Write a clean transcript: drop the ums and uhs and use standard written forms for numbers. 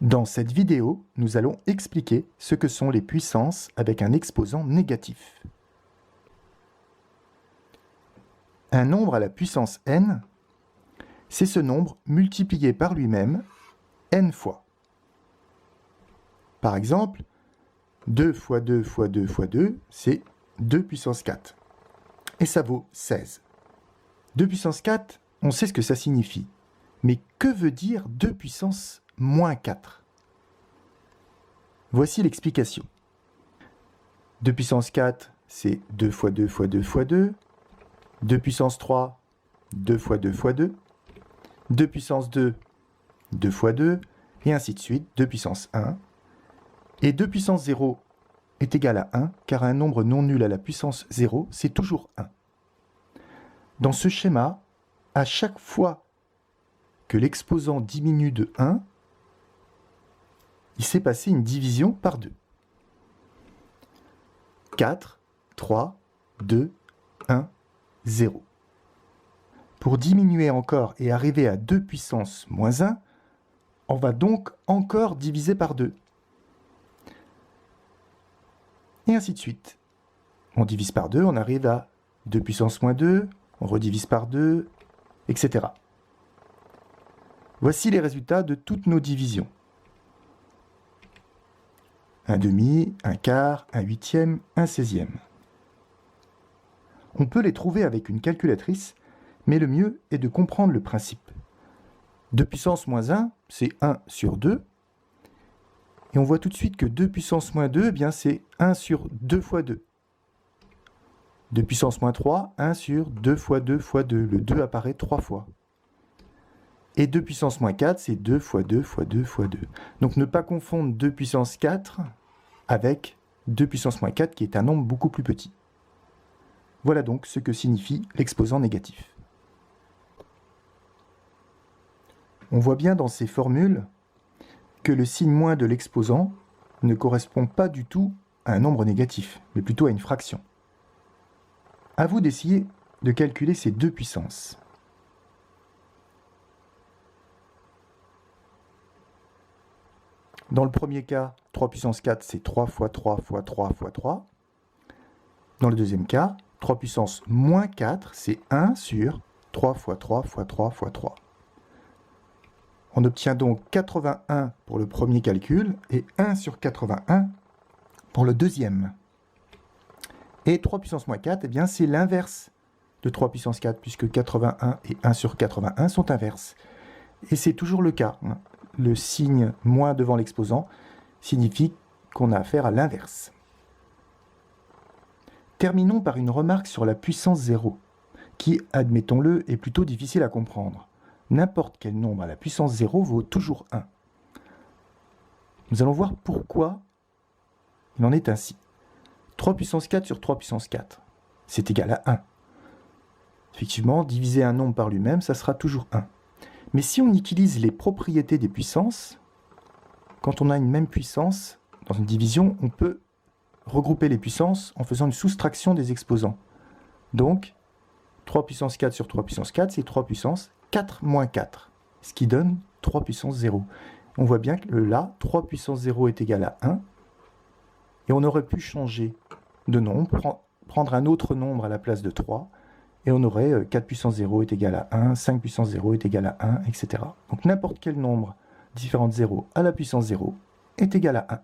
Dans cette vidéo, nous allons expliquer ce que sont les puissances avec un exposant négatif. Un nombre à la puissance n, c'est ce nombre multiplié par lui-même n fois. Par exemple, 2 fois 2 fois 2 fois 2, c'est 2 puissance 4. Et ça vaut 16. 2 puissance 4, on sait ce que ça signifie. Mais que veut dire 2 puissance moins 4 ? Voici l'explication. 2 puissance 4, c'est 2 fois 2 fois 2 fois 2. 2 puissance 3, 2 fois 2 fois 2. 2 puissance 2, 2 fois 2. Et ainsi de suite, 2 puissance 1. Et 2 puissance 0 est égal à 1, car un nombre non nul à la puissance 0, c'est toujours 1. Dans ce schéma, à chaque fois que l'exposant diminue de 1, il s'est passé une division par 2. 4, 3, 2, 1, 0. Pour diminuer encore et arriver à 2 puissance moins 1, on va donc encore diviser par 2. Et ainsi de suite. On divise par 2, on arrive à 2 puissance moins 2, on redivise par 2, etc. Voici les résultats de toutes nos divisions. Un demi, un quart, un huitième, un seizième. On peut les trouver avec une calculatrice, mais le mieux est de comprendre le principe. 2 puissance moins 1, c'est 1 sur 2. Et on voit tout de suite que 2 puissance moins 2, eh bien c'est 1 sur 2 fois 2. 2 puissance moins 3, 1 sur 2 fois 2 fois 2. Le 2 apparaît 3 fois. Et 2 puissance moins 4, c'est 2 fois 2 fois 2 fois 2. Donc ne pas confondre 2 puissance 4 avec 2 puissance moins 4, qui est un nombre beaucoup plus petit. Voilà donc ce que signifie l'exposant négatif. On voit bien dans ces formules que le signe moins de l'exposant ne correspond pas du tout à un nombre négatif, mais plutôt à une fraction. À vous d'essayer de calculer ces deux puissances. Dans le premier cas, 3 puissance 4, c'est 3 fois 3 fois 3 fois 3. Dans le deuxième cas, 3 puissance moins 4, c'est 1 sur 3 fois 3 fois 3 fois 3. On obtient donc 81 pour le premier calcul et 1 sur 81 pour le deuxième. Et 3 puissance moins 4, eh bien c'est l'inverse de 3 puissance 4, puisque 81 et 1 sur 81 sont inverses. Et c'est toujours le cas. Le signe moins devant l'exposant signifie qu'on a affaire à l'inverse. Terminons par une remarque sur la puissance 0, qui, admettons-le, est plutôt difficile à comprendre. N'importe quel nombre à la puissance 0 vaut toujours 1. Nous allons voir pourquoi il en est ainsi. 3 puissance 4 sur 3 puissance 4, c'est égal à 1. Effectivement, diviser un nombre par lui-même, ça sera toujours 1. Mais si on utilise les propriétés des puissances, quand on a une même puissance, dans une division, on peut regrouper les puissances en faisant une soustraction des exposants. Donc, 3 puissance 4 sur 3 puissance 4, c'est 3 puissance 4 moins 4, ce qui donne 3 puissance 0. On voit bien que là, 3 puissance 0 est égal à 1, et on aurait pu changer de nombre, prendre un autre nombre à la place de 3, et on aurait 4 puissance 0 est égal à 1, 5 puissance 0 est égal à 1, etc. Donc n'importe quel nombre différent de 0 à la puissance 0 est égal à 1.